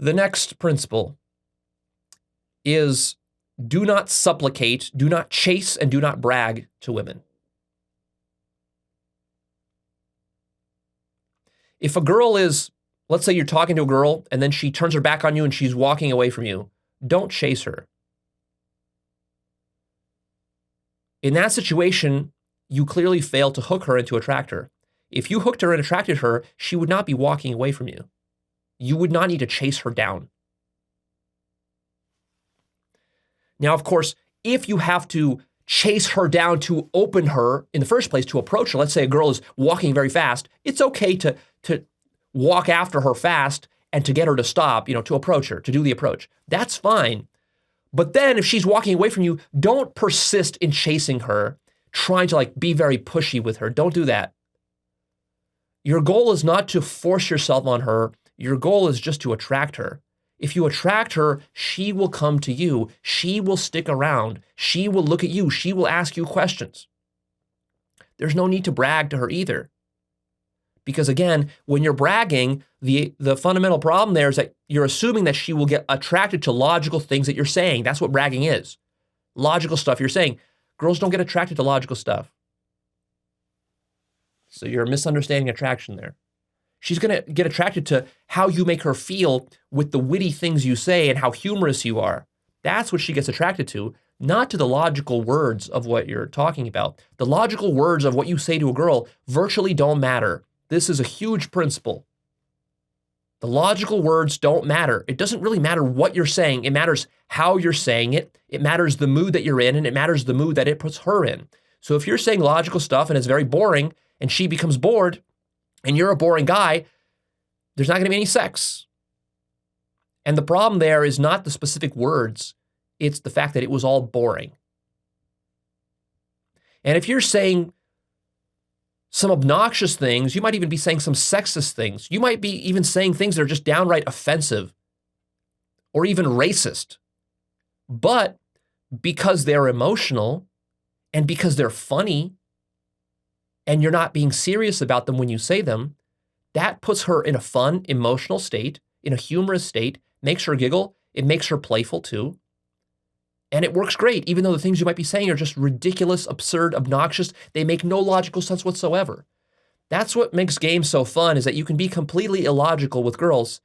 The next principle is do not supplicate, do not chase, and do not brag to women. If a girl is, let's say you're talking to a girl and then she turns her back on you and she's walking away from you, don't chase her. In that situation, you clearly failed to hook her and to attract her. If you hooked her and attracted her, she would not be walking away from you. You would not need to chase her down. Now, of course, if you have to chase her down to open her in the first place, to approach her, let's say a girl is walking very fast, it's okay to walk after her fast and to get her to stop, to approach her, to do the approach. That's fine. But then if she's walking away from you, don't persist in chasing her, trying to be very pushy with her. Don't do that. Your goal is not to force yourself on her. Your goal is just to attract her. If you attract her, she will come to you. She will stick around. She will look at you. She will ask you questions. There's no need to brag to her either. Because again, when you're bragging, the fundamental problem there is that you're assuming that she will get attracted to logical things that you're saying. That's what bragging is. Logical stuff you're saying. Girls don't get attracted to logical stuff. So you're misunderstanding attraction there. She's going to get attracted to how you make her feel with the witty things you say and how humorous you are. That's what she gets attracted to, not to the logical words of what you're talking about. The logical words of what you say to a girl virtually don't matter. This is a huge principle. The logical words don't matter. It doesn't really matter what you're saying. It matters how you're saying it. It matters the mood that you're in, and it matters the mood that it puts her in. So if you're saying logical stuff and it's very boring and she becomes bored and you're a boring guy, there's not going to be any sex. And the problem there is not the specific words. It's the fact that it was all boring. And if you're saying some obnoxious things, you might even be saying some sexist things. You might be even saying things that are just downright offensive or even racist. But because they're emotional and because they're funny and you're not being serious about them when you say them, that puts her in a fun, emotional state, in a humorous state, makes her giggle. It makes her playful too. And it works great, even though the things you might be saying are just ridiculous, absurd, obnoxious. They make no logical sense whatsoever. That's what makes games so fun, is that you can be completely illogical with girls,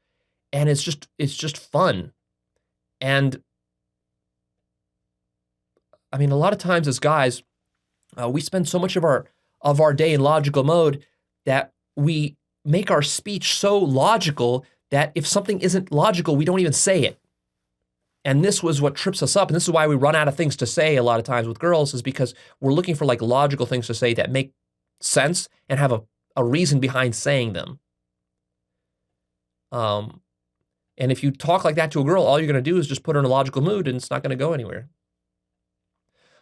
and it's just fun. And I mean, a lot of times as guys, we spend so much of our day in logical mode that we make our speech so logical that if something isn't logical, we don't even say it. And this was what trips us up. And this is why we run out of things to say a lot of times with girls, is because we're looking for logical things to say that make sense and have a reason behind saying them. And if you talk like that to a girl, all you're going to do is just put her in a logical mood, and it's not going to go anywhere.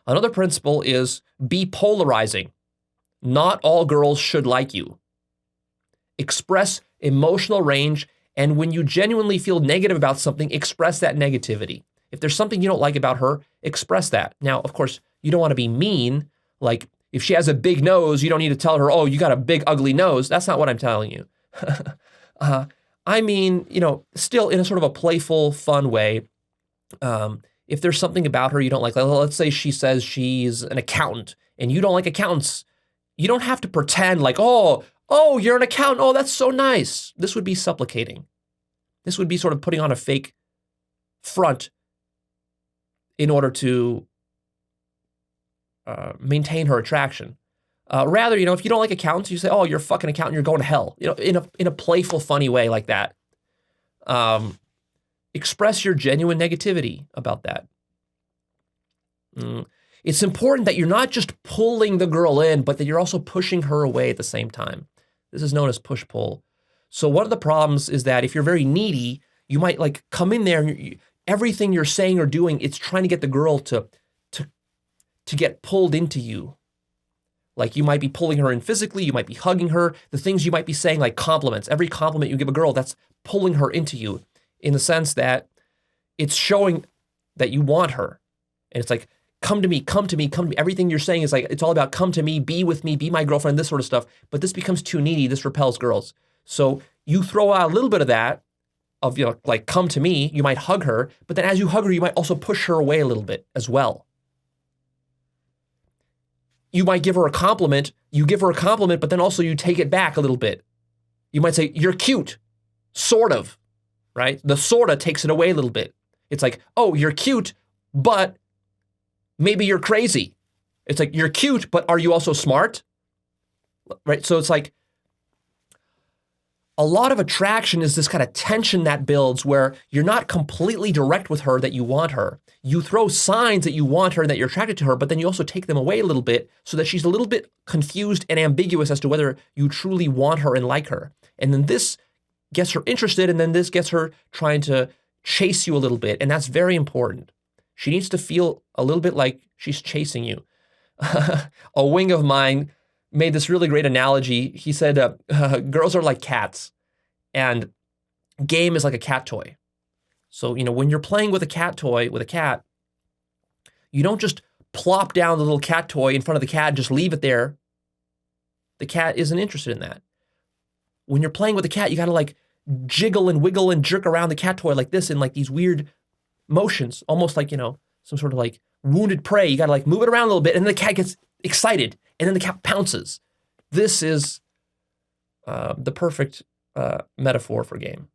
Another principle is be polarizing. Not all girls should like you. Express emotional range. And when you genuinely feel negative about something, express that negativity. If there's something you don't like about her, express that. Now, of course, you don't want to be mean. Like, if she has a big nose, you don't need to tell her, oh, you got a big, ugly nose. That's not what I'm telling you. I mean, still in a sort of a playful, fun way. If there's something about her you don't like let's say she says she's an accountant and you don't like accountants, you don't have to pretend like, oh, you're an accountant. Oh, that's so nice. This would be supplicating. This would be sort of putting on a fake front in order to maintain her attraction. Rather, if you don't like accountants, you say, oh, you're a fucking accountant, you're going to hell. In a playful, funny way like that. Express your genuine negativity about that. It's important that you're not just pulling the girl in, but that you're also pushing her away at the same time. This is known as push-pull. So one of the problems is that if you're very needy, you might come in there and everything you're saying or doing, it's trying to get the girl to get pulled into you. Like, you might be pulling her in physically, you might be hugging her, the things you might be saying, like compliments. Every compliment you give a girl, that's pulling her into you, in the sense that it's showing that you want her. And it's like, come to me, come to me, come to me. Everything you're saying is it's all about come to me, be with me, be my girlfriend, this sort of stuff. But this becomes too needy. This repels girls. So you throw out a little bit of that, of, like, come to me, you might hug her, but then as you hug her, you might also push her away a little bit as well. You might give her a compliment, but then also you take it back a little bit. You might say, you're cute, sort of, right? The sorta takes it away a little bit. It's like, oh, you're cute, but maybe you're crazy. It's like, you're cute, but are you also smart? Right? So it's like, a lot of attraction is this kind of tension that builds where you're not completely direct with her that you want her. You throw signs that you want her and that you're attracted to her, but then you also take them away a little bit so that she's a little bit confused and ambiguous as to whether you truly want her and like her. And then this gets her interested, and then this gets her trying to chase you a little bit, and that's very important. She needs to feel a little bit like she's chasing you. A wing of mine made this really great analogy. He said, girls are like cats, and game is like a cat toy. So, when you're playing with a cat toy, with a cat, you don't just plop down the little cat toy in front of the cat and just leave it there. The cat isn't interested in that. When you're playing with a cat, you got to like jiggle and wiggle and jerk around the cat toy like this in like these weird motions, almost like, some sort of like wounded prey. You got to like move it around a little bit, and then the cat gets excited, and then the cat pounces. This is the perfect metaphor for game.